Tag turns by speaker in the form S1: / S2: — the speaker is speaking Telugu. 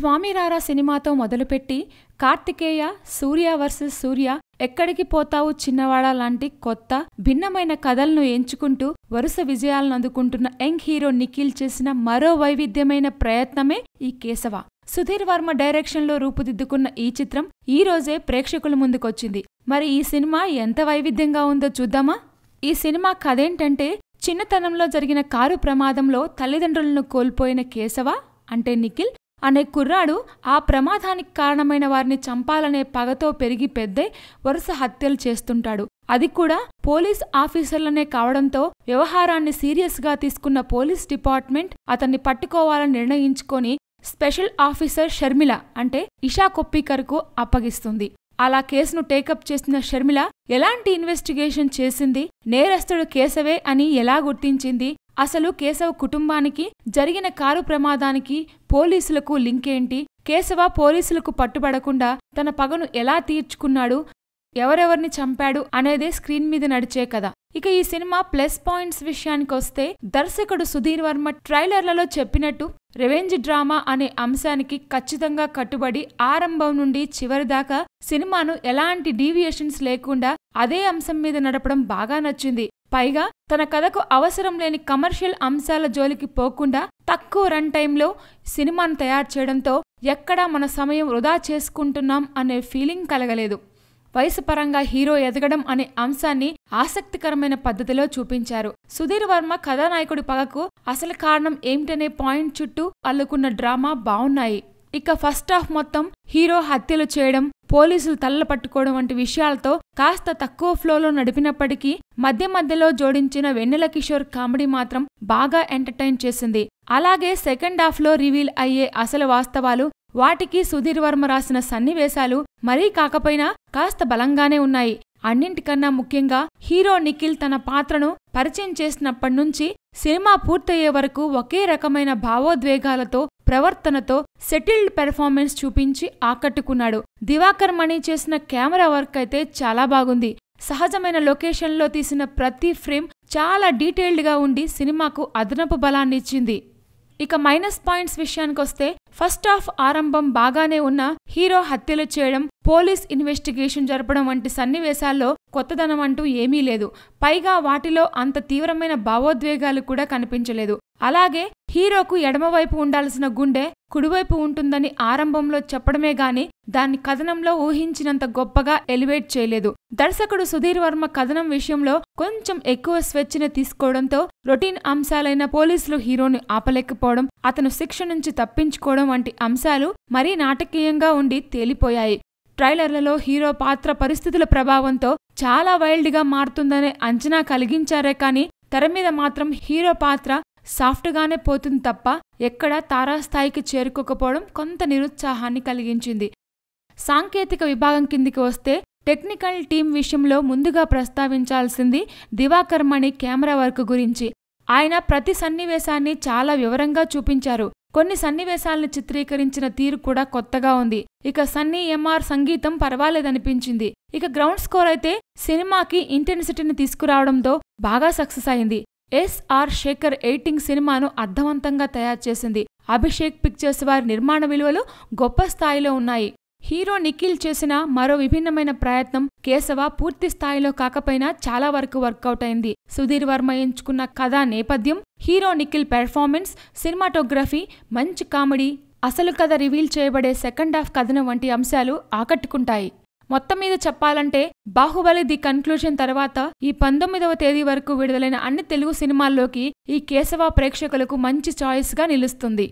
S1: స్వామిరారా సినిమాతో మొదలుపెట్టి కార్తికేయ, సూర్య వర్సెస్ సూర్య, ఎక్కడికి పోతావు చిన్నవాడా లాంటి కొత్త భిన్నమైన కథలను ఎంచుకుంటూ వరుస విజయాలను అందుకుంటున్న యంగ్ హీరో నిఖిల్ చేసిన మరో వైవిధ్యమైన ప్రయత్నమే ఈ కేశవ. సుధీర్ వర్మ డైరెక్షన్లో రూపుదిద్దుకున్న ఈ చిత్రం ఈ రోజే ప్రేక్షకుల ముందుకొచ్చింది. మరి ఈ సినిమా ఎంత వైవిధ్యంగా ఉందో చూద్దామా? ఈ సినిమా కథేంటంటే, చిన్నతనంలో జరిగిన కారు ప్రమాదంలో తల్లిదండ్రులను కోల్పోయిన కేశవ అంటే నిఖిల్ అనే కుర్రాడు ఆ ప్రమాదానికి కారణమైన వారిని చంపాలనే పగతో పెరిగి పెద్దే వరుస హత్యలు చేస్తుంటాడు. అది కూడా పోలీస్ ఆఫీసర్లనే కావడంతో వ్యవహారాన్ని సీరియస్గా తీసుకున్న పోలీస్ డిపార్ట్మెంట్ అతన్ని పట్టుకోవాలని నిర్ణయించుకొని స్పెషల్ ఆఫీసర్ షర్మిల అంటే ఇషా కొప్పికర్కు అప్పగిస్తుంది. అలా కేసును టేకప్ చేసిన షర్మిల ఎలాంటి ఇన్వెస్టిగేషన్ చేసింది, నేరస్తుడు కేశవే అని ఎలా గుర్తించింది, అసలు కేశవ్ కుటుంబానికి జరిగిన కారు ప్రమాదానికి పోలీసులకు లింకేంటి, కేశవ పోలీసులకు పట్టుబడకుండా తన పగను ఎలా తీర్చుకున్నాడు, ఎవరెవర్ని చంపాడు అనేదే స్క్రీన్ మీద నడిచే కథ. ఇక ఈ సినిమా ప్లస్ పాయింట్స్ విషయానికొస్తే, దర్శకుడు సుధీర్ వర్మ ట్రైలర్లలో చెప్పినట్టు రెవెంజ్ డ్రామా అనే అంశానికి ఖచ్చితంగా కట్టుబడి ఆరంభం నుండి చివరి దాకా సినిమాను ఎలాంటి డీవియేషన్స్ లేకుండా అదే అంశం మీద నడపడం బాగా నచ్చింది. పైగా తన కథకు అవసరం లేని కమర్షియల్ అంశాల జోలికి పోకుండా తక్కువ రన్ టైంలో సినిమాను తయారు చేయడంతో ఎక్కడా మన సమయం వృధా చేసుకుంటున్నాం అనే ఫీలింగ్ కలగలేదు. వయసు పరంగా హీరో ఎదగడం అనే అంశాన్ని ఆసక్తికరమైన పద్ధతిలో చూపించారు. సుధీర్ వర్మ కథానాయకుడి పగకు అసలు కారణం ఏమిటనే పాయింట్ చుట్టూ అల్లుకున్న డ్రామా బావున్నాయి. ఇక ఫస్ట్ హాఫ్ మొత్తం హీరో హత్యలు చేయడం, పోలీసులు తల్ల పట్టుకోవడం వంటి విషయాలతో కాస్త తక్కువ ఫ్లోలో నడిపినప్పటికీ మధ్య మధ్యలో జోడించిన వెన్నెల కిషోర్ కామెడీ మాత్రం బాగా ఎంటర్టైన్ చేసింది. అలాగే సెకండ్ హాఫ్లో రివీల్ అయ్యే అసలు వాస్తవాలు, వాటికి సుధీర్ వర్మ రాసిన సన్నివేశాలు మరీ కాకపోయినా కాస్త బలంగానే ఉన్నాయి. అన్నింటికన్నా ముఖ్యంగా హీరో నిఖిల్ తన పాత్రను పరిచయం చేసినప్పటినుంచి సినిమా పూర్తయ్యే వరకు ఒకే రకమైన భావోద్వేగాలతో, ప్రవర్తనతో సెటిల్డ్ పెర్ఫార్మెన్స్ చూపించి ఆకట్టుకున్నాడు. దివాకర్ మణి చేసిన కెమెరా వర్క్ అయితే చాలా బాగుంది. సహజమైన లొకేషన్లో తీసిన ప్రతి ఫ్రేమ్ చాలా డీటెయిల్డ్గా ఉండి సినిమాకు అదనపు బలాన్ని ఇచ్చింది. ఇక మైనస్ పాయింట్స్ విషయానికొస్తే, ఫస్ట్ హాఫ్ ఆరంభం బాగానే ఉన్న హీరో హత్యలు చేయడం, పోలీస్ ఇన్వెస్టిగేషన్ జరపడం వంటి సన్నివేశాల్లో కొత్తదనం అంటూ ఏమీ లేదు. పైగా వాటిలో అంత తీవ్రమైన భావోద్వేగాలు కూడా కనిపించలేదు. అలాగే హీరోకు ఎడమవైపు ఉండాల్సిన గుండె కుడివైపు ఉంటుందని ఆరంభంలో చెప్పడమే గాని దాన్ని కథనంలో ఊహించినంత గొప్పగా ఎలివేట్ చేయలేదు. దర్శకుడు సుధీర్ వర్మ కథనం విషయంలో కొంచెం ఎక్కువ స్వేచ్ఛని తీసుకోవడంతో రొటీన్ అంశాలైన పోలీసులు హీరోని ఆపలేకపోవడం, అతను శిక్ష నుంచి తప్పించుకోవడం వంటి అంశాలు మరీ నాటకీయంగా ఉండి తేలిపోయాయి. ట్రైలర్లలో హీరో పాత్ర పరిస్థితుల ప్రభావంతో చాలా వైల్డ్గా మారుతుందనే అంచనా కలిగించారే కానీ తెర మీద మాత్రం హీరో పాత్ర సాఫ్ట్గానే పోతుంది తప్ప ఎక్కడా తారాస్థాయికి చేరుకోకపోవడం కొంత నిరుత్సాహాన్ని కలిగించింది. సాంకేతిక విభాగం కిందికి వస్తే, టెక్నికల్ టీం విషయంలో ముందుగా ప్రస్తావించాల్సింది దివాకర్ మణి కెమెరా వర్క్ గురించి. ఆయన ప్రతి సన్నివేశాన్ని చాలా వివరంగా చూపించారు. కొన్ని సన్నివేశాలను చిత్రీకరించిన తీరు కూడా కొత్తగా ఉంది. ఇక సన్నీ ఎంఆర్ సంగీతం పర్వాలేదనిపించింది. ఇక గ్రౌండ్ స్కోర్ అయితే సినిమాకి ఇంటెన్సిటీని తీసుకురావడంతో బాగా సక్సెస్ అయింది. ఎస్.ఆర్. శేఖర్ ఎడిటింగ్ సినిమాను అర్థవంతంగా తయారు చేసింది. అభిషేక్ పిక్చర్స్ వారి నిర్మాణ విలువలు గొప్ప స్థాయిలో ఉన్నాయి. హీరో నిఖిల్ చేసిన మరో విభిన్నమైన ప్రయత్నం కేశవ పూర్తి స్థాయిలో కాకపోయినా చాలా వరకు వర్కౌట్ అయింది. సుధీర్ వర్మ ఎంచుకున్న కథా నేపథ్యం, హీరో నిఖిల్ పెర్ఫార్మెన్స్, సినిమాటోగ్రఫీ, మంచి కామెడీ, అసలు కథ రివీల్ చేయబడే సెకండ్ హాఫ్ కథనం వంటి అంశాలు ఆకట్టుకుంటాయి. మొత్తం మీద చెప్పాలంటే, బాహుబలి ది కన్క్లూజన్ తర్వాత ఈ 19వ తేదీ వరకు విడుదలైన అన్ని తెలుగు సినిమాల్లోకి ఈ కేశవ ప్రేక్షకులకు మంచి చాయిస్గా నిలుస్తుంది.